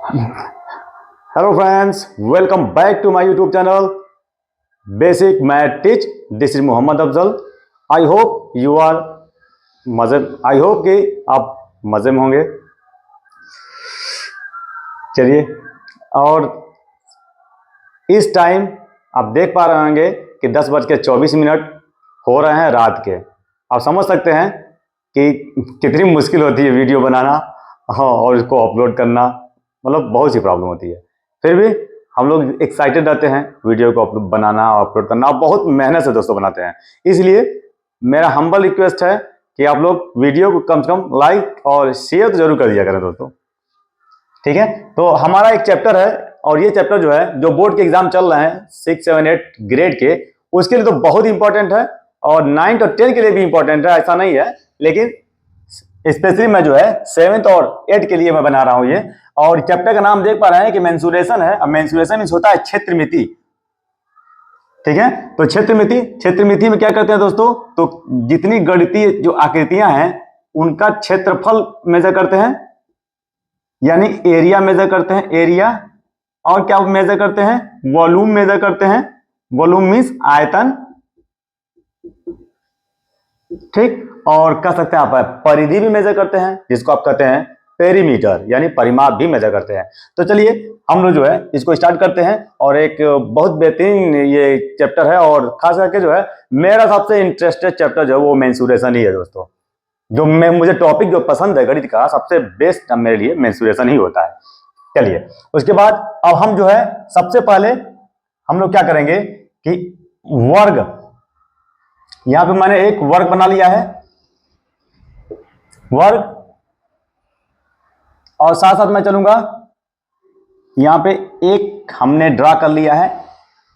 Hello friends, welcome back to my YouTube channel Basic Math Teach. This is Muhammad Afzal. I hope you are I hope कि आप मज़े में होंगे। चलिए, और इस टाइम आप देख पा रहे होंगे कि 10:24 हो रहे हैं रात के। आप समझ सकते हैं कि कितनी मुश्किल होती है वीडियो बनाना, हाँ, और इसको अपलोड करना, मतलब बहुत सी प्रॉब्लम होती है। फिर भी हम लोग एक्साइटेड रहते हैं वीडियो को बनाना और अपलोड करना, और बहुत मेहनत से दोस्तों बनाते हैं। इसलिए मेरा हम्बल रिक्वेस्ट है कि आप लोग वीडियो को कम से कम लाइक और शेयर तो जरूर कर दिया करें दोस्तों, ठीक है। तो हमारा एक चैप्टर है, और ये चैप्टर जो है, जो बोर्ड के एग्जाम चल रहे हैं 6, 7, 8 ग्रेड के, उसके लिए तो बहुत इंपॉर्टेंट है, और 9 और 10 के लिए भी इंपॉर्टेंट है, ऐसा नहीं है। लेकिन स्पेशली मैं जो है 7th और 8 के लिए मैं बना रहा हूं ये। और चैप्टर का नाम देख पा रहे हैं कि मेंसुरेशन है। अब मेंसुरेशन मींस होता है क्षेत्रमिति, ठीक है। तो क्षेत्रमिति में क्या करते हैं दोस्तों, तो जितनी गणितीय जो आकृतियां हैं उनका क्षेत्रफल मेजर करते हैं, यानी एरिया मेजर करते हैं, एरिया। और क्या मेजर करते हैं, वॉल्यूम मेजर करते हैं। वॉल्यूम मींस आयतन, ठीक। और कह सकते हैं आप परिधि भी मेजर करते हैं, जिसको आप कहते हैं पेरीमीटर, यानी परिमाप भी मेजर करते हैं। तो चलिए हम लोग जो है इसको स्टार्ट करते हैं। और एक बहुत बेहतरीन ये चैप्टर है, और खास करके जो है मेरा सबसे इंटरेस्टेड चैप्टर जो है वो मेंसुरेशन ही है दोस्तों। जो मुझे टॉपिक जो पसंद है गणित का, सबसे बेस्ट मेरे लिए मेंसुरेशन ही होता है। चलिए, उसके बाद अब हम जो है सबसे पहले हम लोग क्या करेंगे कि वर्ग, यहां पे मैंने एक वर्ग बना लिया है, वर्ग। और साथ साथ मैं चलूंगा, यहां पे एक हमने ड्रा कर लिया है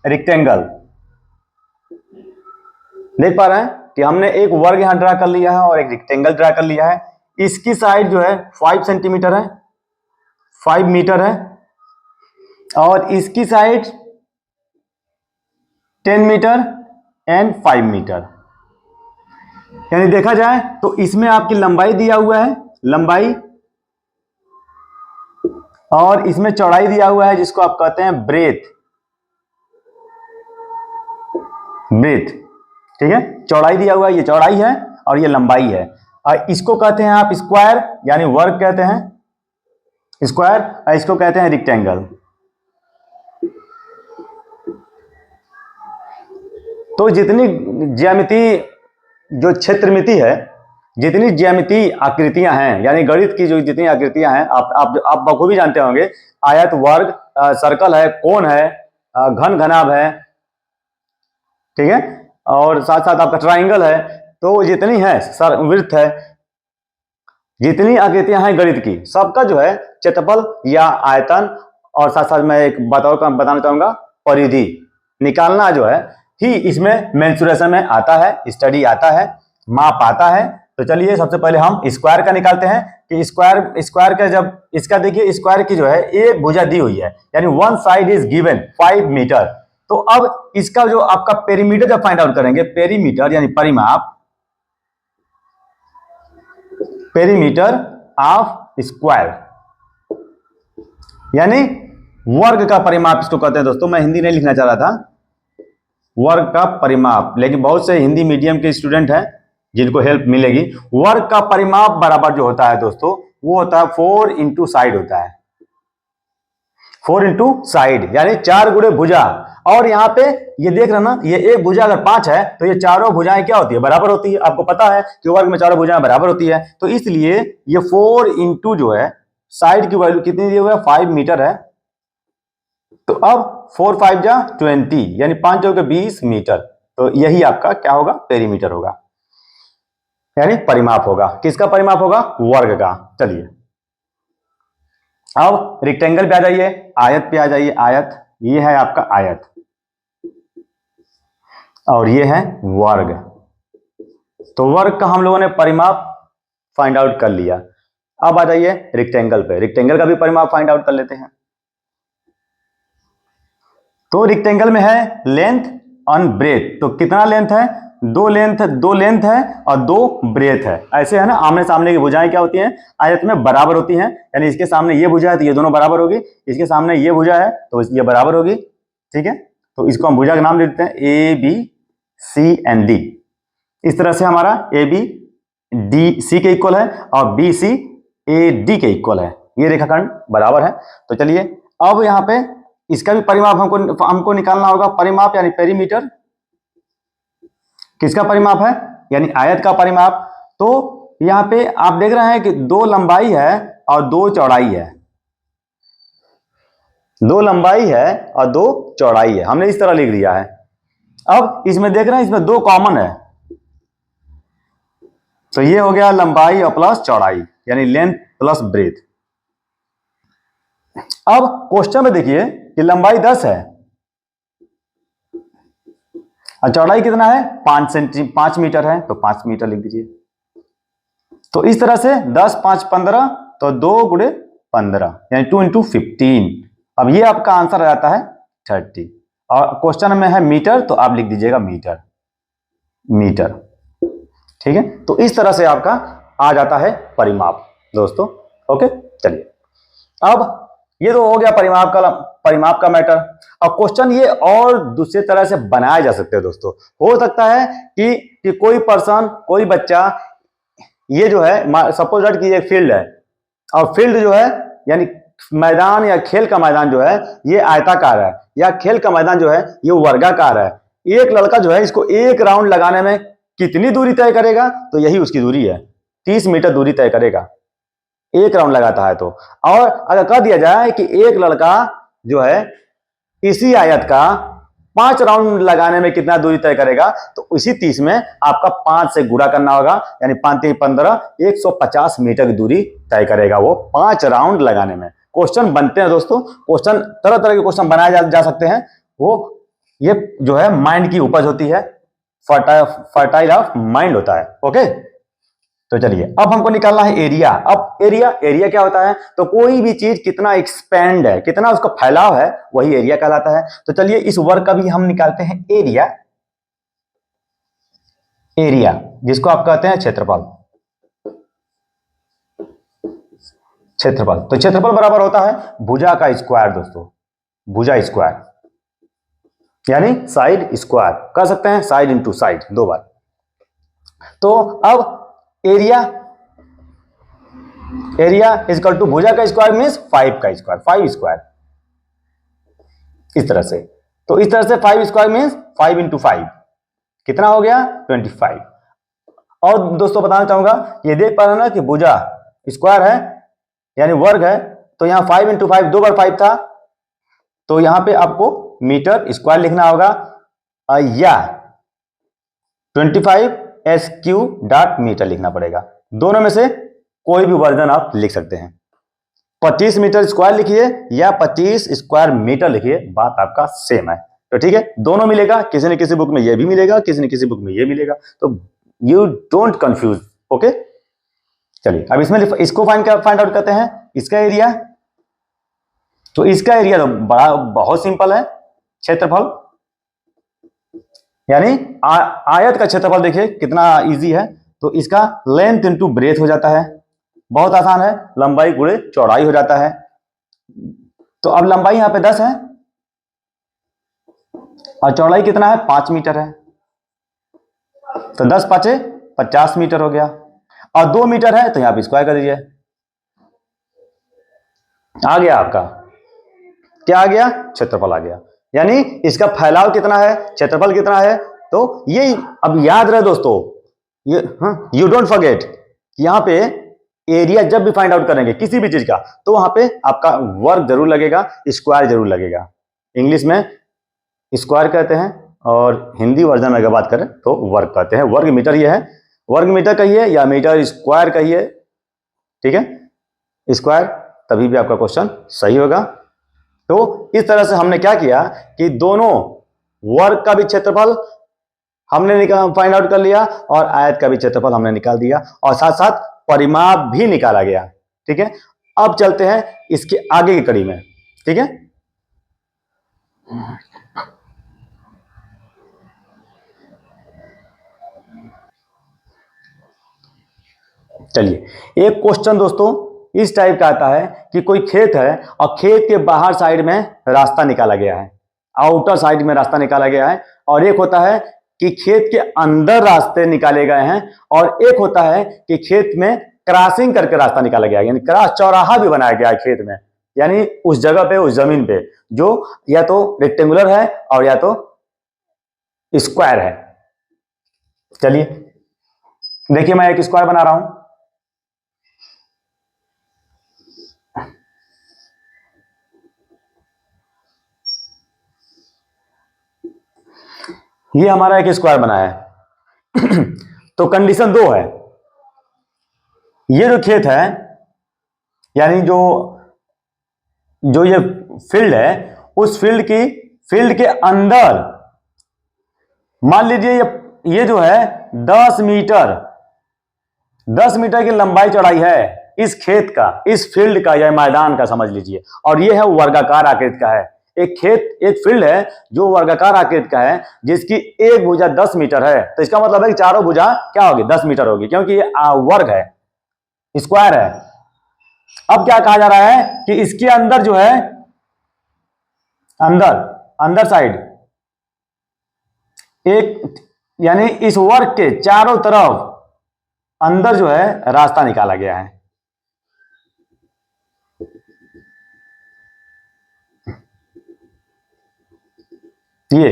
रेक्टेंगल। देख पा रहे हैं कि हमने एक वर्ग यहां ड्रा कर लिया है और एक रेक्टेंगल ड्रा कर लिया है। इसकी साइड जो है 5 सेंटीमीटर है, 5 मीटर है, और इसकी साइड 10 मीटर एंड 5 मीटर। यानी देखा जाए तो इसमें आपकी लंबाई दिया हुआ है, लंबाई, और इसमें चौड़ाई दिया हुआ है, जिसको आप कहते हैं ब्रेथ, ब्रेथ, ठीक है। चौड़ाई दिया हुआ है, ये चौड़ाई है और ये लंबाई है। और इसको कहते हैं आप स्क्वायर, यानी वर्ग कहते हैं स्क्वायर, और इसको कहते हैं रेक्टेंगल। तो जितनी ज्यामिति, जो क्षेत्रमिति है, जितनी ज्यामिति आकृतियां हैं, यानी गणित की जो जितनी आकृतियां हैं, आप बखूबी जानते होंगे। आयत, वर्ग, सर्कल है, कोण है, घन घनाभ है, ठीक है। और साथ साथ आपका ट्राइंगल है। तो जितनी है, वृत्त है, जितनी आकृतियां हैं गणित की, सबका जो है क्षेत्रफल या आयतन, और साथ साथ मैं एक बात और बताना चाहूंगा, परिधि निकालना जो है ही इसमें मेंसुरेशन में आता है, स्टडी आता है, माप आता है। तो चलिए सबसे पहले हम स्क्वायर का निकालते हैं कि स्क्वायर का, जब इसका देखिए स्क्वायर की जो है एक भुजा दी हुई है, यानी one side is given 5 metre. तो अब इसका जो आपका पेरीमीटर जब फाइंड आउट करेंगे, पेरीमीटर यानी परिमाप, पेरीमीटर ऑफ स्क्वायर, यानी वर्ग का परिमाप इसको कहते हैं दोस्तों। मैं हिंदी नहीं लिखना चाह रहा था, वर्ग का परिमाप, लेकिन बहुत से हिंदी मीडियम के स्टूडेंट हैं जिनको हेल्प मिलेगी। वर्ग का परिमाप बराबर जो होता है दोस्तों, वो होता है 4 इंटू साइड होता है, 4 इंटू साइड, यानी 4 गुणे भुजा। और यहाँ पे ये देख रहे ना, ये एक भुजा अगर 5 है तो ये चारों भुजाएं क्या होती है, बराबर होती है। आपको पता है कि वर्ग में चारों भुजाएं बराबर होती है। तो इसलिए ये 4 इंटू जो है साइड की वैल्यू कितनी दी हुई है, 5 मीटर है। तो अब 4 5 जा 20, यानी 5 हो गए 20 मीटर। तो यही आपका क्या होगा, पेरीमीटर होगा, यानी परिमाप होगा। किसका परिमाप होगा, वर्ग का। चलिए अब रेक्टेंगल पे आ जाइए, आयत पे आ जाइए। आयत, ये है आपका आयत, और ये है वर्ग। तो वर्ग का हम लोगों ने परिमाप फाइंड आउट कर लिया। अब आ जाइए रेक्टेंगल पे, रेक्टेंगल का भी परिमाप फाइंड आउट कर लेते हैं। तो रेक्टेंगल में है लेंथ और ब्रेथ। तो कितना लेंथ है, दो लेंथ है और दो ब्रेथ है, ऐसे है ना। आमने सामने की भुजाएं क्या होती हैं आयत में, बराबर होती हैं। यानी इसके सामने ये भुजा है तो ये दोनों बराबर होगी, इसके सामने ये भुजा है तो ये बराबर होगी, ठीक है। तो इसको हम भुजा का नाम दे देते हैं A B C and D. इस तरह से हमारा ए बी डी सी के इक्वल है और बी सी ए डी के इक्वल है, ये रेखाखंड बराबर है। तो चलिए अब यहाँ पे इसका भी परिमाप हमको निकालना होगा। परिमाप यानी पेरीमीटर, किसका परिमाप है, यानी आयत का परिमाप। तो यहाँ पे आप देख रहे हैं कि दो लंबाई है और दो चौड़ाई है, दो लंबाई है और दो चौड़ाई है, हमने इस तरह लिख दिया है। अब इसमें देख रहे हैं इसमें दो कॉमन है, तो ये हो गया लंबाई और प्लस चौड़ाई, यानी लेंथ प्लस ब्रेथ। अब क्वेश्चन में देखिए कि लंबाई 10 है और चौड़ाई कितना है 5 मीटर है, तो 5 मीटर लिख दीजिए। तो इस तरह से 10 5 15, तो 2 गुणे 15 यानी 2 इंटू 15। अब ये आपका आंसर आ जाता है 30। और क्वेश्चन में है मीटर, तो आप लिख दीजिएगा मीटर, मीटर, ठीक है। तो इस तरह से आपका आ जाता है परिमाप दोस्तों। ओके, चलिए अब ये तो हो गया परिमाप का मैटर। अब क्वेश्चन ये और दूसरे तरह से बनाया जा सकते हैं दोस्तों। हो सकता है कि कोई पर्सन, कोई बच्चा, ये जो है सपोज दैट कि एक फील्ड है और फील्ड जो है यानी मैदान या खेल का मैदान जो है ये आयताकार है, या खेल का मैदान जो है ये वर्गाकार है। एक लड़का जो है इसको एक राउंड लगाने में कितनी दूरी तय करेगा, तो यही उसकी दूरी है, 30 मीटर दूरी तय करेगा एक राउंड लगाता है तो। और अगर कह दिया जाए कि एक लड़का जो है इसी आयत का 5 राउंड लगाने में कितना दूरी तय करेगा, तो इसी 30 में आपका 5 से गुणा करना होगा, यानी 5 3 15, 150 मीटर की दूरी तय करेगा वो 5 राउंड लगाने में। क्वेश्चन बनते हैं दोस्तों, क्वेश्चन तरह तरह के क्वेश्चन बनाए जा सकते हैं। वो ये जो है माइंड की उपज होती है, फर्टाइल ऑफ माइंड होता है। ओके, तो चलिए अब हमको निकालना है एरिया। अब एरिया क्या होता है, तो कोई भी चीज कितना एक्सपेंड है, कितना उसका फैलाव है, वही एरिया कहलाता है। तो चलिए इस वर्ग का भी हम निकालते हैं एरिया, एरिया जिसको आप कहते हैं क्षेत्रफल, क्षेत्रफल। तो क्षेत्रफल बराबर होता है भुजा का स्क्वायर दोस्तों, भुजा स्क्वायर यानी साइड स्क्वायर, कह सकते हैं साइड इंटू साइड 2 बार। तो अब एरिया इजकल टू भुजा का स्क्वायर मींस 5 का स्क्वायर, 5 स्क्वायर, इस तरह से। तो इस तरह से 5 स्क्वायर मींस 5 इंटू 5 कितना हो गया 25। और दोस्तों बताना चाहूंगा, ये देख पा रहे हो ना कि भुजा स्क्वायर है यानी वर्ग है, तो यहां 5 इंटू 5 2 बार 5 था, तो यहां पे आपको मीटर स्क्वायर लिखना होगा, या 25 SQ मीटर लिखना पड़ेगा। दोनों में से कोई भी वर्जन आप लिख सकते हैं। 25 मीटर स्क्वायर लिखिए या 25 स्क्वायर मीटर लिखिए, बात आपका सेम है। तो ठीक है, दोनों मिलेगा, किसी न किसी बुक में ये भी मिलेगा, किसी न किसी बुक में ये मिलेगा, तो यू डोंट कंफ्यूज। ओके, चलिए अब इसमें इसको फाइंड आउट करते हैं, इसका एरिया। तो इसका एरिया तो बहुत सिंपल है, क्षेत्रफल यानी आयत का क्षेत्रफल देखिए कितना इजी है। तो इसका लेंथ इंटू ब्रेथ हो जाता है, बहुत आसान है, लंबाई गुणे चौड़ाई हो जाता है। तो अब लंबाई यहां पे 10 है और चौड़ाई कितना है 5 मीटर है, तो 10 5 50 मीटर हो गया। और 2 मीटर है तो यहां पे स्क्वायर कर दीजिए, आ गया आपका क्या आ गया, क्षेत्रफल आ गया। यानी इसका फैलाव कितना है, क्षेत्रफल कितना है। तो ये अब याद रहे दोस्तों, ये यू डोंट फॉरगेट, यहां पे एरिया जब भी फाइंड आउट करेंगे किसी भी चीज का, तो वहां पे आपका वर्ग जरूर लगेगा, स्क्वायर जरूर लगेगा। इंग्लिश में स्क्वायर कहते हैं और हिंदी वर्जन में अगर बात करें तो वर्ग कहते हैं। वर्ग मीटर ये है, वर्ग मीटर कहिए या मीटर स्क्वायर कहिए, ठीक है, स्क्वायर, तभी भी आपका क्वेश्चन सही होगा। तो इस तरह से हमने क्या किया कि दोनों वर्ग का भी क्षेत्रफल हमने फाइंड आउट कर लिया और आयत का भी क्षेत्रफल हमने निकाल दिया, और साथ साथ परिमाप भी निकाला गया। ठीक है, अब चलते हैं इसके आगे की कड़ी में। ठीक है, चलिए एक क्वेश्चन दोस्तों इस टाइप का आता है कि कोई खेत है और खेत के बाहर साइड में रास्ता निकाला गया है, आउटर साइड में रास्ता निकाला गया है, और एक होता है कि खेत के अंदर रास्ते निकाले गए हैं, और एक होता है कि खेत में क्रॉसिंग करके रास्ता निकाला गया है, यानी क्रॉस चौराहा भी बनाया गया है खेत में, यानी उस जगह पे उस जमीन पे जो या तो रेक्टेंगुलर है और या तो स्क्वायर है। चलिए देखिए मैं एक स्क्वायर बना रहा हूं। ये हमारा एक स्क्वायर बना है तो कंडीशन दो है, ये जो खेत है यानी जो जो ये फील्ड है, उस फील्ड के अंदर मान लीजिए ये जो है 10 मीटर 10 मीटर की लंबाई चौड़ाई है इस खेत का, इस फील्ड का या मैदान का समझ लीजिए, और ये है वर्गाकार आकृति का है। एक फील्ड है जो वर्गाकार आकृति का है, जिसकी एक भुजा 10 मीटर है, तो इसका मतलब है कि चारों भुजा क्या होगी 10 मीटर होगी, क्योंकि ये वर्ग है, स्क्वायर है। अब क्या कहा जा रहा है कि इसके अंदर जो है अंदर साइड एक यानी इस वर्ग के चारों तरफ अंदर जो है रास्ता निकाला गया है। ये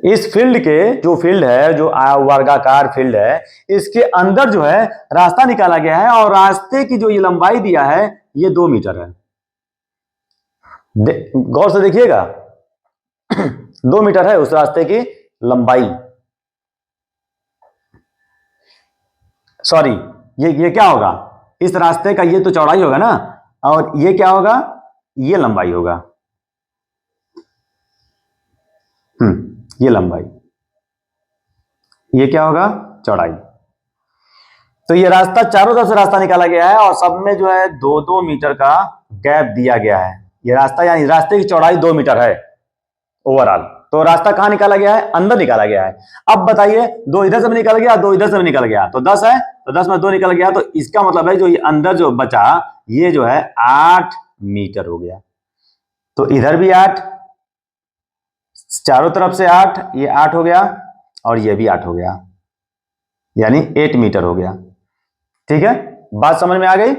इस फील्ड के जो फील्ड है, जो वर्गाकार फील्ड है, इसके अंदर जो है रास्ता निकाला गया है, और रास्ते की जो ये लंबाई दिया है ये 2 मीटर है। गौर से देखिएगा 2 मीटर है उस रास्ते की लंबाई। सॉरी, ये क्या होगा, इस रास्ते का ये तो चौड़ाई होगा ना, और ये क्या होगा, ये लंबाई होगा। ये लंबाई, ये क्या होगा, चौड़ाई। तो ये रास्ता चारों तरफ से रास्ता निकाला गया है, और सब में जो है 2-2 मीटर का गैप दिया गया है। ये रास्ता यानी रास्ते की चौड़ाई 2 मीटर है ओवरऑल। तो रास्ता कहां निकाला गया है, अंदर निकाला गया है। अब बताइए, 2 इधर से भी निकल गया, 2 इधर से भी निकल गया, तो 10 है, तो 10 में 2 निकल गया, तो इसका मतलब है जो ये अंदर जो बचा ये जो है 8 मीटर हो गया। तो इधर भी 8, चारों तरफ से 8, ये 8 हो गया, और ये भी 8 हो गया, यानी 8 मीटर हो गया। ठीक है, बात समझ में आ गई।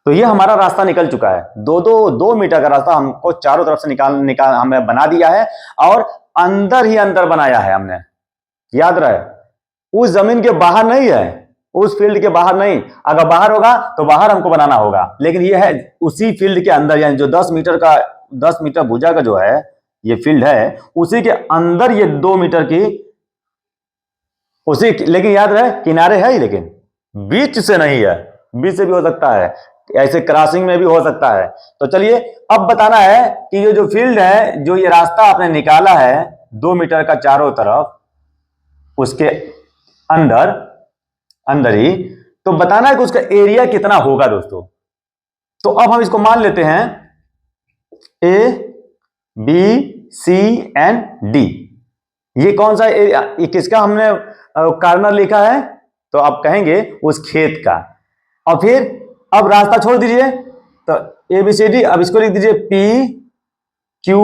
तो ये हमारा रास्ता निकल चुका है, 2 मीटर का रास्ता हमको चारों तरफ से निकाल हमें बना दिया है, और अंदर ही अंदर बनाया है हमने, याद रहे, उस जमीन के बाहर नहीं है, उस फील्ड के बाहर नहीं। अगर बाहर होगा तो बाहर हमको बनाना होगा, लेकिन ये है उसी फील्ड के अंदर, यानी जो 10 मीटर भुजा का जो है ये फील्ड है, उसी के अंदर ये 2 मीटर की उसी, लेकिन याद रहे किनारे है ही, लेकिन बीच से नहीं है, बीच से भी हो सकता है, ऐसे क्रॉसिंग में भी हो सकता है। तो चलिए अब बताना है कि ये जो फील्ड है, जो ये रास्ता आपने निकाला है 2 मीटर का चारों तरफ, उसके अंदर ही, तो बताना है कि उसका एरिया कितना होगा दोस्तों। तो अब हम इसको मान लेते हैं A B C and D. ये कौन सा एरिया, ये किसका हमने कॉर्नर लिखा है, तो आप कहेंगे उस खेत का। और फिर अब रास्ता छोड़ दीजिए, तो ए बी सी डी, अब इसको लिख दीजिए पी क्यू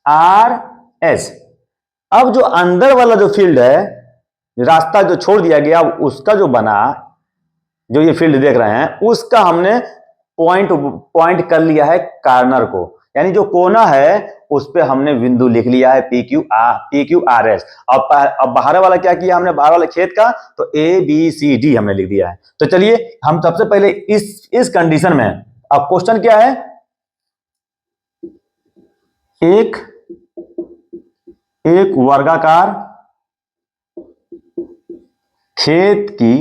आर एस। अब जो अंदर वाला जो फील्ड है, रास्ता जो छोड़ दिया गया, उसका जो बना, जो ये फील्ड देख रहे हैं, उसका हमने पॉइंट कर लिया है कॉर्नर को, यानी जो कोना है उस पे हमने बिंदु लिख लिया है पी क्यू आर एस। अब बाहर वाला क्या किया हमने, बाहर वाले खेत का, तो ए बी सी डी हमने लिख दिया है। तो चलिए हम सबसे पहले इस कंडीशन में, अब क्वेश्चन क्या है, एक वर्गाकार खेत की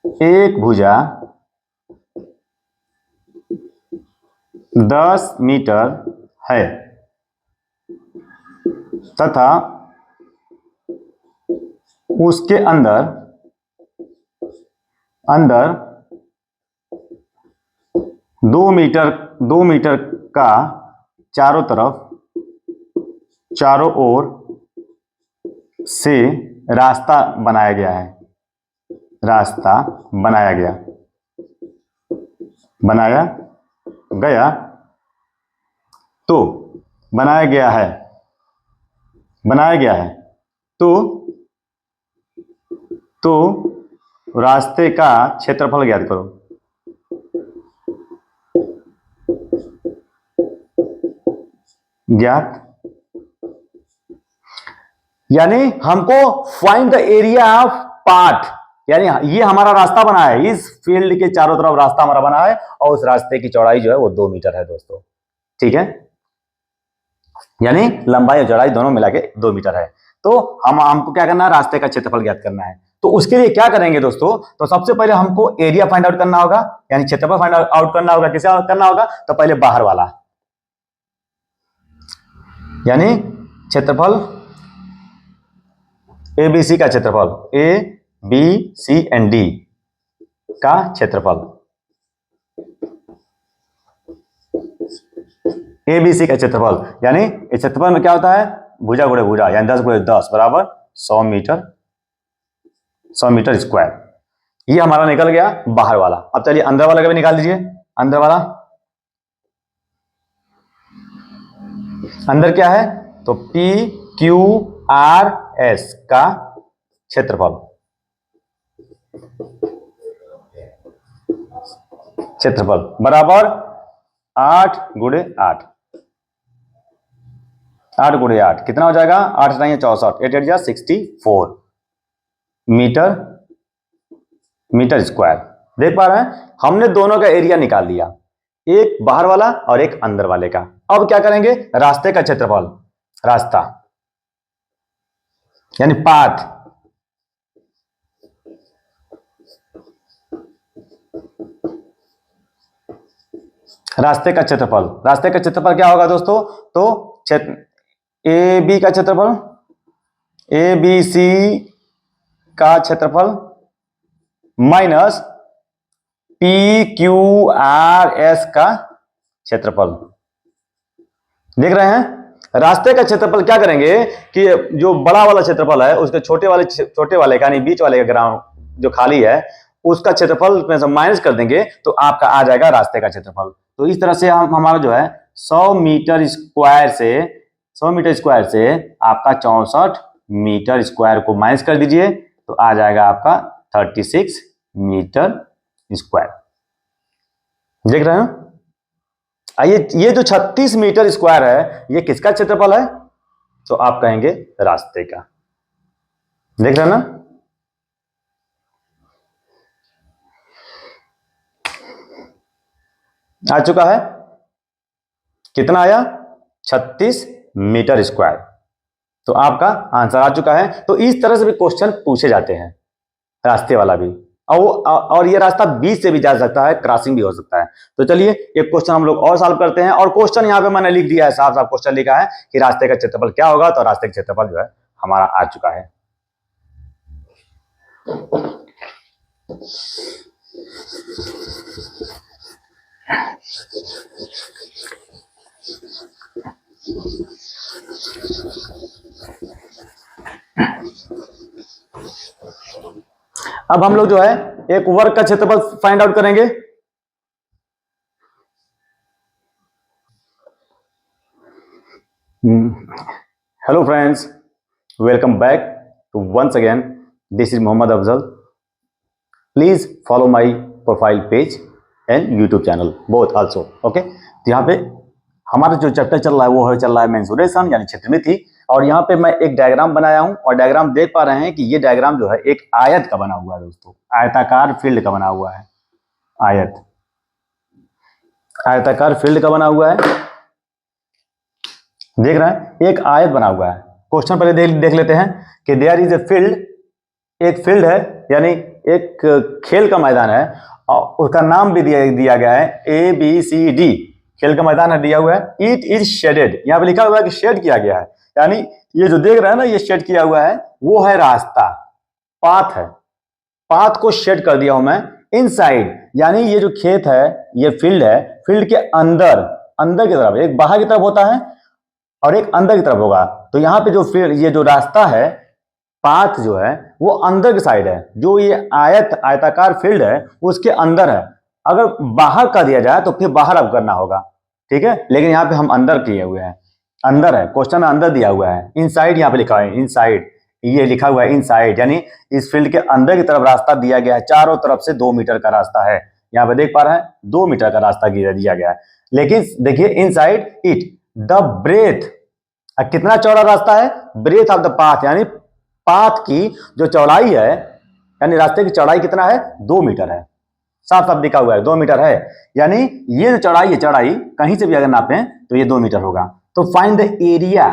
एक भुजा 10 मीटर है तथा उसके अंदर 2 मीटर का चारों ओर से रास्ता बनाया गया है, रास्ता बनाया गया, बनाया गया, तो बनाया गया है, बनाया गया है, तो रास्ते का क्षेत्रफल ज्ञात करो। ज्ञात यानी हमको find the area of path, यानी ये हमारा रास्ता बना है, इस फील्ड के चारों तरफ रास्ता हमारा बना है और उस रास्ते की चौड़ाई जो है वो 2 मीटर है दोस्तों। ठीक है, यानी लंबाई और चौड़ाई दोनों मिला के 2 मीटर है। तो हमको क्या करना है, रास्ते का क्षेत्रफल ज्ञात करना है। तो उसके लिए क्या करेंगे दोस्तों, तो सबसे पहले हमको एरिया फाइंड आउट करना होगा, यानी क्षेत्रफल फाइंड आउट करना होगा। कैसे करना होगा, तो पहले बाहर वाला, यानी क्षेत्रफल ए बी सी का क्षेत्रफल, A B C and D का क्षेत्रफल, ए बी सी का क्षेत्रफल, यानी इस क्षेत्रफल में क्या होता है, भुजा गुणे भुजा, यानी 10 गुणे 10 बराबर 100 मीटर, 100 मीटर स्क्वायर। ये हमारा निकल गया बाहर वाला। अब चलिए अंदर वाला का भी निकाल दीजिए। अंदर वाला, अंदर क्या है, तो पी क्यू आर एस का क्षेत्रफल, क्षेत्रफल बराबर 8 गुणे 8, 8 गुणे 8 कितना हो जाएगा, 8 नहीं 64, 8 8 जा 64 मीटर, मीटर स्क्वायर। देख पा रहे हैं, हमने दोनों का एरिया निकाल लिया, एक बाहर वाला और एक अंदर वाले का। अब क्या करेंगे, रास्ते का क्षेत्रफल, रास्ता यानी पाथ, रास्ते का क्षेत्रफल, रास्ते का क्षेत्रफल क्या होगा दोस्तों, तो ए बी का क्षेत्रफल, ए बी सी का क्षेत्रफल minus P Q R S का क्षेत्रफल। देख रहे हैं, रास्ते का क्षेत्रफल क्या करेंगे कि जो बड़ा वाला क्षेत्रफल है उसके छोटे वाले यानी बीच वाले का ग्राउंड जो खाली है उसका क्षेत्रफल में से माइनस कर देंगे तो आपका आ जाएगा रास्ते का क्षेत्रफल। तो इस तरह से हमारा जो है 100 मीटर स्क्वायर से, 100 मीटर स्क्वायर से आपका 64 मीटर स्क्वायर को माइनस कर दीजिए तो आ जाएगा आपका 36 मीटर स्क्वायर। देख रहे हैं, ये जो 36 मीटर स्क्वायर है ये किसका क्षेत्रफल है, तो आप कहेंगे रास्ते का। देख रहे हैं ना, आ चुका है, कितना आया, 36 मीटर स्क्वायर। तो आपका आंसर आ चुका है। तो इस तरह से भी क्वेश्चन पूछे जाते हैं, रास्ते वाला भी, और ये रास्ता बीच से भी जा सकता है, क्रॉसिंग भी हो सकता है। तो चलिए एक क्वेश्चन हम लोग और सॉल्व करते हैं। और क्वेश्चन यहाँ पे मैंने लिख दिया है, साफ साफ क्वेश्चन लिखा है कि रास्ते का क्षेत्रफल क्या होगा। तो रास्ते का क्षेत्रफल जो है हमारा आ चुका है। अब हम लोग जो है एक वर्ग का क्षेत्रफल फाइंड आउट करेंगे। Hello friends, welcome back to once again, this is Mohammad Afzal. Please follow my profile page and YouTube channel both also, okay. तो यहाँ पे हमारा जो चैप्टर चल रहा है वो चल रहा है मेंसुरेशन यानी क्षेत्रमिति। और यहाँ पे मैं एक डायग्राम बनाया हूँ और डायग्राम देख पा रहे हैं कि ये डायग्राम जो है एक आयत का बना हुआ है दोस्तों, आयताकार फील्ड का बना हुआ है, आयत, आयताकार फील्ड का बना हुआ है। देख रहे हैं, एक आयत बना हुआ है। क्वेश्चन पहले देख लेते हैं कि देयर इज ए फील्ड, एक फील्ड है यानी एक खेल का मैदान है और उसका नाम भी दिया गया है ABCD, खेल का मैदान है दिया हुआ है। इट इज शेडेड, यहाँ पे लिखा हुआ है कि शेड किया गया है, यानी ये जो देख रहे हैं ना ये शेड किया हुआ है वो है रास्ता, पाथ है, पाथ को शेड कर दिया हूं मैं। इनसाइड यानी ये जो खेत है, ये फील्ड है, फील्ड के अंदर, अंदर की तरफ, एक बाहर की तरफ होता है और एक अंदर की तरफ होगा। तो यहाँ पे जो फील्ड, ये जो रास्ता है पाथ जो है वो अंदर की साइड है, जो ये आयताकार फील्ड है उसके अंदर है। अगर बाहर कर दिया जाए तो फिर बाहर अब करना होगा, ठीक है, लेकिन यहाँ पे हम अंदर किए हुए हैं, अंदर है, क्वेश्चन में अंदर दिया हुआ है, इनसाइड यहाँ पे लिखा है, इनसाइड ये लिखा हुआ है इनसाइड, यानी इस फील्ड के अंदर की तरफ रास्ता दिया गया है, चारों तरफ से 2 मीटर का रास्ता है, यहाँ पे देख पा रहे हैं 2 मीटर का रास्ता दिया गया है। लेकिन देखिए इनसाइड इट द ब्रेथ, कितना चौड़ा रास्ता है, ब्रेथ ऑफ द पाथ, यानी पाथ की जो चौड़ाई है, यानी रास्ते की चौड़ाई कितना है, 2 मीटर है, साफ साफ लिखा हुआ है 2 मीटर है, यानी ये जो चौड़ाई है, चौड़ाई कहीं से भी अगर नापें तो ये 2 मीटर होगा। तो find the area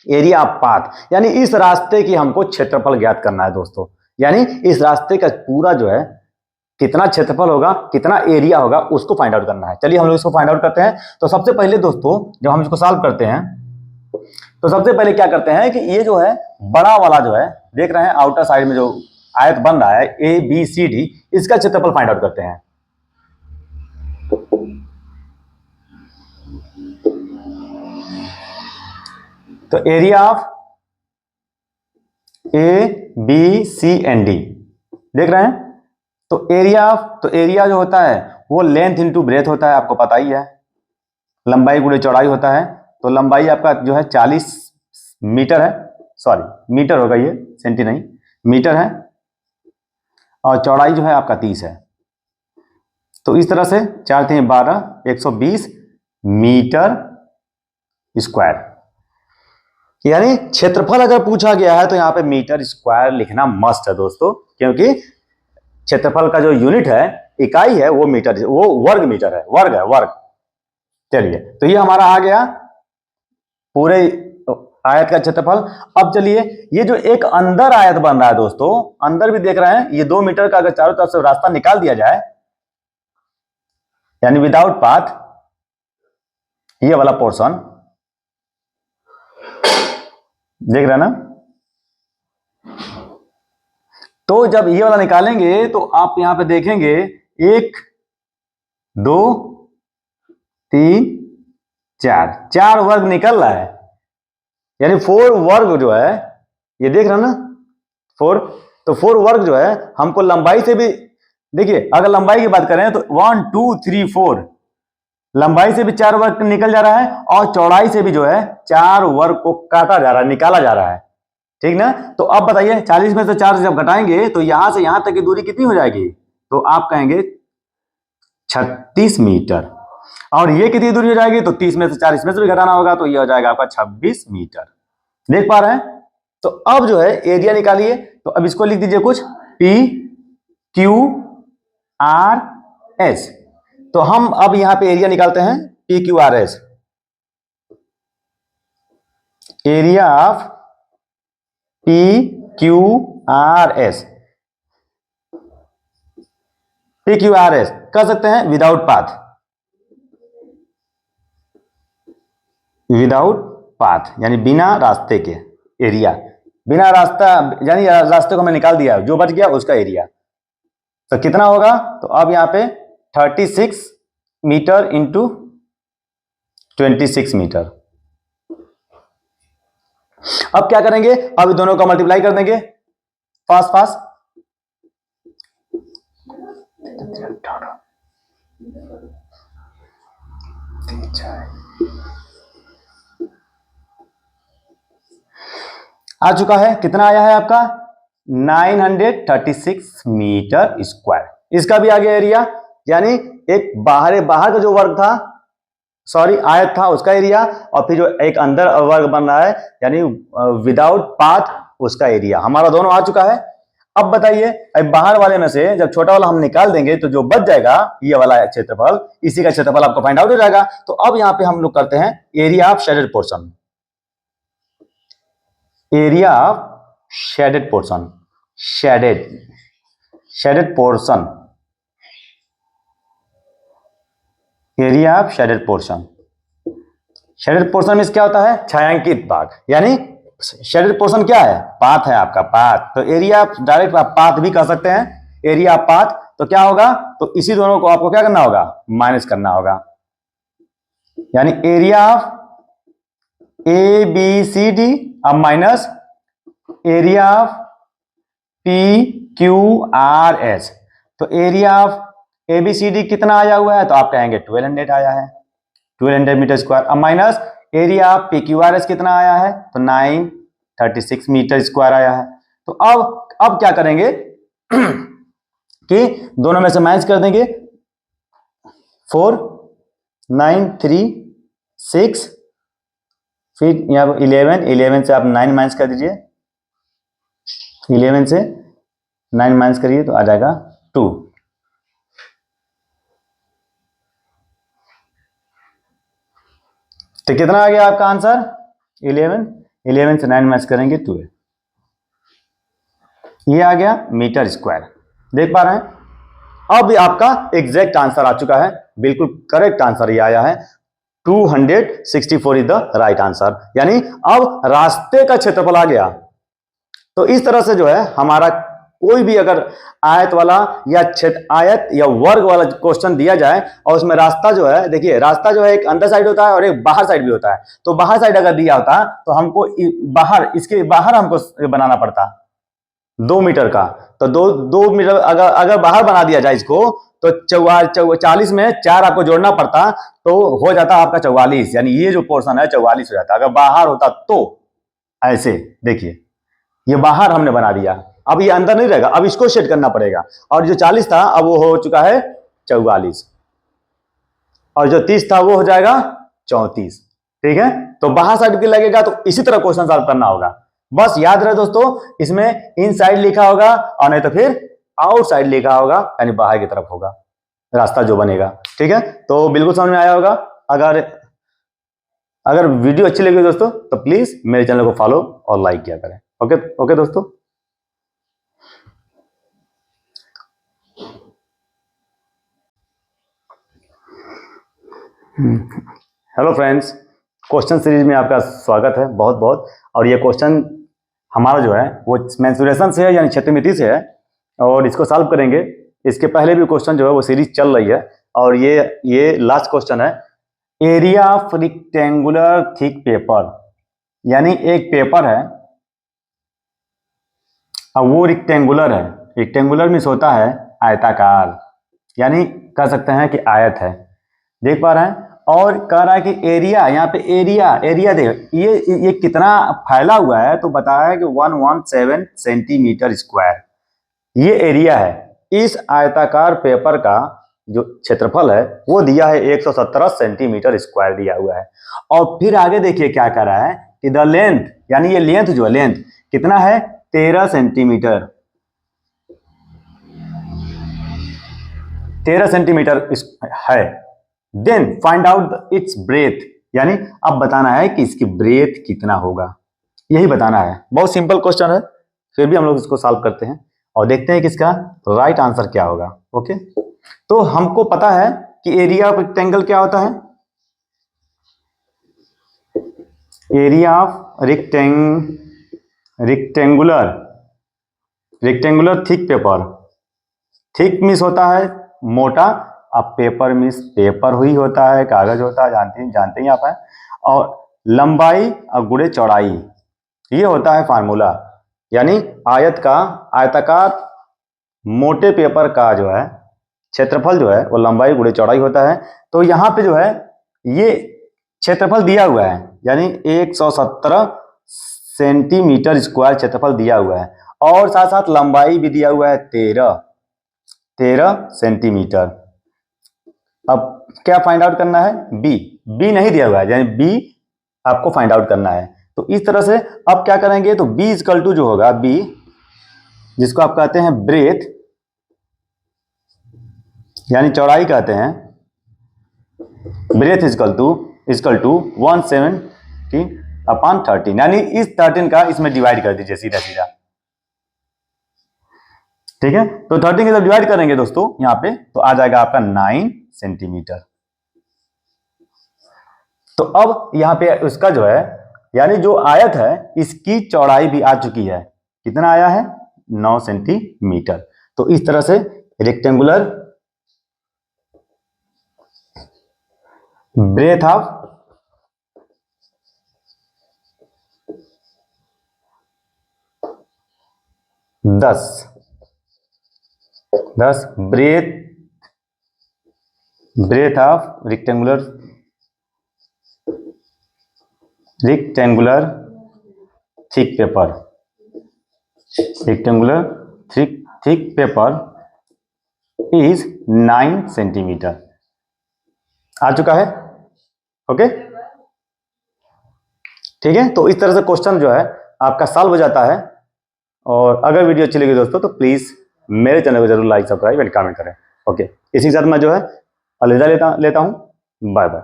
area of path, यानी इस रास्ते की हमको क्षेत्रफल ज्ञात करना है दोस्तों, यानी इस रास्ते का पूरा जो है कितना क्षेत्रफल होगा, कितना एरिया होगा, उसको फाइंड आउट करना है। चलिए हम लोग इसको फाइंड आउट करते हैं। तो सबसे पहले दोस्तों जब हम इसको सॉल्व करते हैं तो सबसे पहले क्या करते हैं कि ये जो है बड़ा वाला जो है, देख रहे हैं आउटर साइड में जो आयत बन रहा है ABCD, इसका क्षेत्रफल फाइंड आउट करते हैं। तो एरिया ऑफ ABCD देख रहे हैं, तो एरिया जो होता है वो लेंथ इनटू ब्रेथ होता है, आपको पता ही है, लंबाई गुणे चौड़ाई होता है। तो लंबाई आपका जो है 40 मीटर है, सॉरी मीटर होगा ये, सेंटी नहीं, मीटर है, और चौड़ाई जो है आपका 30 है। तो इस तरह से 4 3 12 120 मीटर स्क्वायर, यानी क्षेत्रफल अगर पूछा गया है तो यहाँ पे मीटर स्क्वायर लिखना मस्ट है दोस्तों, क्योंकि क्षेत्रफल का जो यूनिट है, इकाई है, वो मीटर, वो वर्ग मीटर है, वर्ग है, वर्ग। चलिए तो ये हमारा आ गया पूरे आयत का क्षेत्रफल। अब चलिए ये जो एक अंदर आयत बन रहा है दोस्तों, अंदर भी देख रहे हैं, ये 2 मीटर का अगर चारों तरफ से रास्ता निकाल दिया जाए, यानी विदाउट पाथ, ये वाला पोर्शन देख रहे हैं ना, तो जब ये वाला निकालेंगे तो आप यहां पे देखेंगे 1 2 3 4 वर्ग निकल रहा है, यानी 4 वर्ग जो है, ये देख रहे हैं ना 4, तो 4 वर्ग जो है हमको लंबाई से भी, देखिए अगर लंबाई की बात करें तो 1 2 3 4, लंबाई से भी 4 वर्ग निकल जा रहा है, और चौड़ाई से भी जो है 4 वर्ग को काटा जा रहा है, निकाला जा रहा है, ठीक ना। तो अब बताइए 40 में से 4 से जब घटाएंगे तो यहां से यहां तक की दूरी कितनी हो जाएगी, तो आप कहेंगे 36 मीटर, और ये कितनी दूरी हो जाएगी, तो 30 में से 4 इसमें से भी घटाना होगा, तो ये हो जाएगा आपका 26 मीटर, देख पा रहे हैं। तो अब जो है एरिया निकालिए, तो अब इसको लिख दीजिए कुछ PQRS, तो हम अब यहां पे एरिया निकालते हैं PQRS, एरिया ऑफ PQRS कर सकते हैं विदाउट पाथ, यानी बिना रास्ते के एरिया, बिना रास्ता, यानी रास्ते को मैं निकाल दिया, जो बच गया उसका एरिया, तो कितना होगा, तो अब यहां पे 36 मीटर इंटू 26 मीटर। अब क्या करेंगे, अब दोनों का मल्टीप्लाई कर देंगे, फास्ट फास्ट, आ चुका है, कितना आया है आपका 936 मीटर स्क्वायर। इसका भी आ गया एरिया, यानी एक बाहर का जो वर्ग था, सॉरी आयत था, उसका एरिया, और फिर जो एक अंदर वर्ग बन रहा है यानी विदाउट पाथ, उसका एरिया हमारा दोनों आ चुका है। अब बताइए, अब बाहर वाले में से जब छोटा वाला हम निकाल देंगे तो जो बच जाएगा ये वाला क्षेत्रफल, इसी का क्षेत्रफल आपको फाइंड आउट हो जाएगा। तो अब यहां पे हम लोग करते हैं area of shaded portion, area of shaded portion, shaded portion, area of shaded portion. Shaded portion में क्या होता है, छायांकित भाग, यानी शेडेड पोर्शन क्या है, पाथ है आपका, पाथ। तो एरिया डायरेक्ट आप पाथ भी कह सकते हैं, एरिया ऑफ पाथ। तो क्या होगा, तो इसी दोनों को आपको क्या करना होगा, माइनस करना होगा, यानी एरिया ऑफ ABCD अब माइनस एरिया ऑफ PQRS, तो एरिया ऑफ ABCD कितना आया हुआ है, तो आप कहेंगे 1200 आया है, 1200 मीटर स्क्वायर। अब माइनस एरिया ऑफ PQRS कितना आया है, तो 936 मीटर स्क्वायर आया है। तो अब क्या करेंगे कि दोनों में से माइनस कर देंगे, 4 9 3 6, फिर यहाँ पर 11 से आप 9 माइनस कर दीजिए, 11 से 9 माइनस करिए तो आ जाएगा 2। तो कितना आ गया आपका आंसर, 11 से 9 माइनस करेंगे 2 है, ये आ गया मीटर स्क्वायर। देख पा रहे हैं, अब आपका एग्जैक्ट आंसर आ चुका है, बिल्कुल करेक्ट आंसर ये आया है, 264 इज द राइट आंसर। यानी अब रास्ते का क्षेत्रफल आ गया। तो इस तरह से जो है हमारा कोई भी अगर आयत वाला या क्षेत्र आयत या वर्ग वाला क्वेश्चन दिया जाए और उसमें रास्ता जो है, देखिए रास्ता जो है एक अंदर साइड होता है और एक बाहर साइड भी होता है। तो बाहर साइड अगर दिया होता तो हमको बाहर, इसके बाहर हमको बनाना पड़ता 2 मीटर का। तो 2 मीटर अगर बाहर बना दिया जाए इसको, तो 40 में 4 आपको जोड़ना पड़ता, तो हो जाता आपका 44, यानी ये जो पोर्शन है 44 हो जाता। अगर बाहर होता तो ऐसे देखिए, ये बाहर हमने बना दिया, अब ये अंदर नहीं रहेगा, अब इसको सेट करना पड़ेगा। और जो 40 था अब वो हो चुका है 44, और जो 30 था वो हो जाएगा 34। ठीक है, तो बाहर साइड भी लगेगा, तो इसी तरह क्वेश्चन सॉल्व करना होगा। बस याद रहे दोस्तों, इसमें इन साइड लिखा होगा और नहीं तो फिर आउट साइड लिखा होगा, यानी बाहर की तरफ होगा रास्ता जो बनेगा। ठीक है, तो बिल्कुल समझ में आया होगा। अगर वीडियो अच्छी लगी दोस्तों तो प्लीज मेरे चैनल को फॉलो और लाइक किया करें। ओके ओके दोस्तों। हेलो फ्रेंड्स, क्वेश्चन सीरीज में आपका स्वागत है बहुत बहुत। और ये क्वेश्चन हमारा जो है वो मेंसुरेशन से है, यानी क्षेत्रमिति से है, और इसको सॉल्व करेंगे। इसके पहले भी क्वेश्चन जो है वो सीरीज चल रही है, और ये लास्ट क्वेश्चन है। Area of rectangular thick paper, यानी एक पेपर है, अब वो रेक्टेंगुलर है। रेक्टेंगुलर मीन्स होता है आयताकार, यानी कह सकते हैं कि आयत है। देख पा रहे हैं, और कह रहा है कि एरिया, यहाँ पे एरिया देख, ये कितना फैला हुआ है, तो बताया है कि 117 सेंटीमीटर स्क्वायर ये एरिया है। इस आयताकार पेपर का जो क्षेत्रफल है वो दिया है 117 सेंटीमीटर स्क्वायर दिया हुआ है। और फिर आगे देखिए क्या कर रहा है कि द लेंथ, यानी ये लेंथ जो है, लेंथ कितना है, 13 सेंटीमीटर, 13 सेंटीमीटर है। Then find out its breadth, यानी अब बताना है कि इसकी ब्रेथ कितना होगा, यही बताना है। बहुत सिंपल क्वेश्चन है, फिर भी हम लोग इसको सॉल्व करते हैं और देखते हैं कि इसका राइट आंसर क्या होगा। ओके, तो हमको पता है कि एरिया ऑफ रेक्टेंगल क्या होता है, area of rectangular thick paper, thick means होता है मोटा, अब पेपर मीन्स पेपर ही होता है, कागज होता है, जानते ही आप हैं। और लंबाई और गुणे चौड़ाई, ये होता है फार्मूला। यानी आयताकार मोटे पेपर का जो है क्षेत्रफल जो है वो लंबाई गुणे चौड़ाई होता है। तो यहाँ पे जो है ये क्षेत्रफल दिया हुआ है, यानी 117 सेंटीमीटर स्क्वायर क्षेत्रफल दिया हुआ है, और साथ साथ लंबाई भी दिया हुआ है 13 सेंटीमीटर। अब क्या फाइंड आउट करना है, बी नहीं दिया हुआ है, यानी बी आपको फाइंड आउट करना है। तो इस तरह से अब क्या करेंगे, तो बी इक्वल टू जो होगा, बी जिसको आप कहते हैं ब्रेथ, यानी चौड़ाई कहते हैं, ब्रेथ इक्वल टू 170 अपॉन 13, यानी इस 13 का इसमें डिवाइड कर दीजिए सीधा सीधा। ठीक है, तो 13 के जब डिवाइड करेंगे दोस्तों यहाँ पे, तो आ जाएगा आपका 9 सेंटीमीटर। तो अब यहाँ पे उसका जो है, यानी जो आयत है इसकी चौड़ाई भी आ चुकी है, कितना आया है, 9 सेंटीमीटर। तो इस तरह से rectangular breadth of 10 breadth of rectangular thick paper, rectangular thick paper is 9 centimetre. आ चुका है? ओके, ठीक है। तो इस तरह से क्वेश्चन जो है आपका सॉल्व हो जाता है। और अगर वीडियो अच्छी लगी दोस्तों तो प्लीज मेरे चैनल को जरूर लाइक, सब्सक्राइब एंड कमेंट करें। ओके, इसी के साथ मैं जो है अलविदा लेता हूं। Bye bye.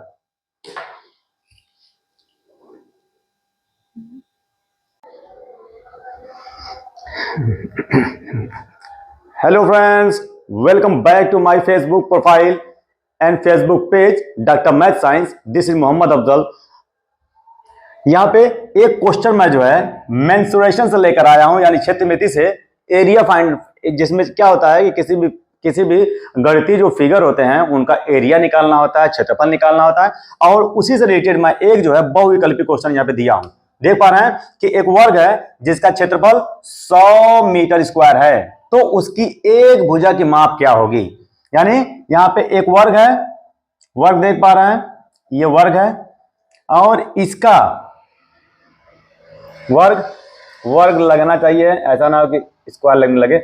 Hello friends, welcome back to my Facebook profile and Facebook page doctor math science. This is Mohammad Afzal. यहाँ पे एक क्वेश्चन मैं जो है मेंसुरेशन से लेकर आया हूं, यानी क्षेत्रमिति से एरिया फाइंड, जिसमें क्या होता है कि किसी भी गणितीय जो फिगर होते हैं उनका एरिया निकालना होता है, क्षेत्रफल निकालना होता है। और उसी से रिलेटेड मैं एक जो है बहुविकल्पी क्वेश्चन यहाँ पे दिया हूं। देख पा रहे हैं कि एक वर्ग है जिसका क्षेत्रफल 100 मीटर स्क्वायर है, तो उसकी एक भुजा की माप क्या होगी। यानी यहाँ पे एक वर्ग है, वर्ग देख पा रहे हैं, ये वर्ग है और इसका वर्ग लगना चाहिए, ऐसा ना हो कि स्क्वायर लगने लगे।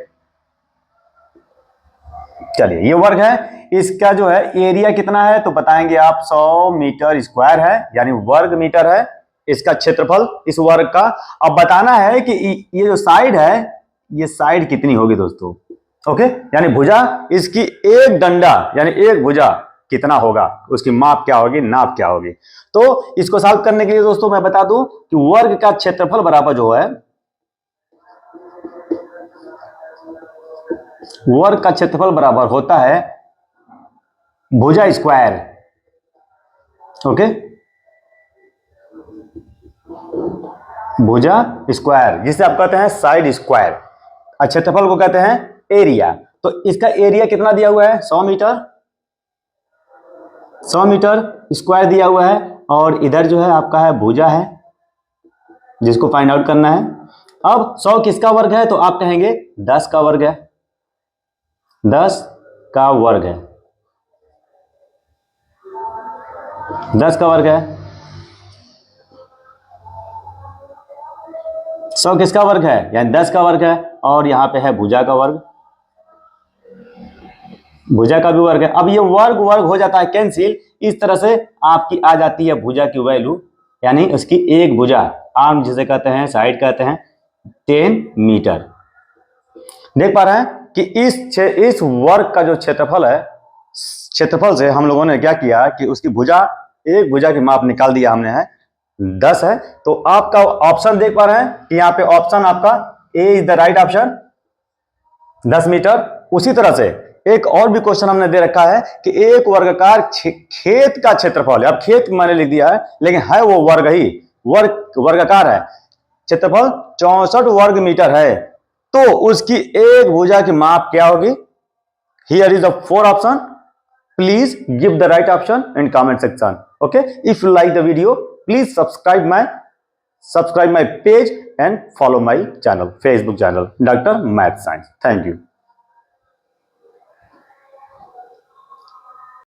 चलिए, ये वर्ग है, इसका जो है एरिया कितना है तो बताएंगे आप 100 मीटर स्क्वायर है, यानी वर्ग मीटर है इसका क्षेत्रफल इस वर्ग का। अब बताना है कि ये जो साइड है ये साइड कितनी होगी दोस्तों। ओके, यानी भुजा, इसकी एक डंडा यानी एक भुजा कितना होगा, उसकी माप क्या होगी, नाप क्या होगी। तो इसको सॉल्व करने के लिए दोस्तों मैं बता दूं कि वर्ग का क्षेत्रफल बराबर जो है, वर्ग का क्षेत्रफल बराबर होता है भुजा स्क्वायर। ओके, भुजा स्क्वायर जिसे आप कहते हैं साइड स्क्वायर, क्षेत्रफल को कहते हैं एरिया। तो इसका एरिया कितना दिया हुआ है, 100 मीटर स्क्वायर दिया हुआ है। और इधर जो है आपका है भुजा है जिसको फाइंड आउट करना है। अब 100 किसका वर्ग है तो आप कहेंगे 10 का वर्ग है, 10 का वर्ग है, 10 का वर्ग है। 100 किसका वर्ग है, यानी 10 का वर्ग है। और यहां पे है भुजा का वर्ग, भुजा का भी वर्ग है। अब ये वर्ग हो जाता है कैंसिल, इस तरह से आपकी आ जाती है भुजा की वैल्यू, यानी उसकी एक भुजा, आर्म जिसे कहते हैं, साइड कहते हैं, 10 मीटर। देख पा रहे हैं कि इस वर्ग का जो क्षेत्रफल है, क्षेत्रफल से हम लोगों ने क्या किया कि उसकी भुजा, एक भुजा की माप निकाल दिया हमने है 10 है। तो आपका ऑप्शन देख पा रहे हैं कि यहाँ पे ऑप्शन आपका A is the right option, 10 metre. उसी तरह से एक और भी क्वेश्चन हमने दे रखा है कि एक वर्गाकार खेत का क्षेत्रफल है। अब खेत मैंने लिख दिया है लेकिन है वो वर्ग ही, वर्गाकार है, क्षेत्रफल 64 वर्ग मीटर है, तो उसकी एक भुजा की माप क्या होगी। Here is the 4 option, please give the right option in comment section. Okay, if you like the video please subscribe my page and follow my channel, Facebook channel, Dr. Math Science. Thank you.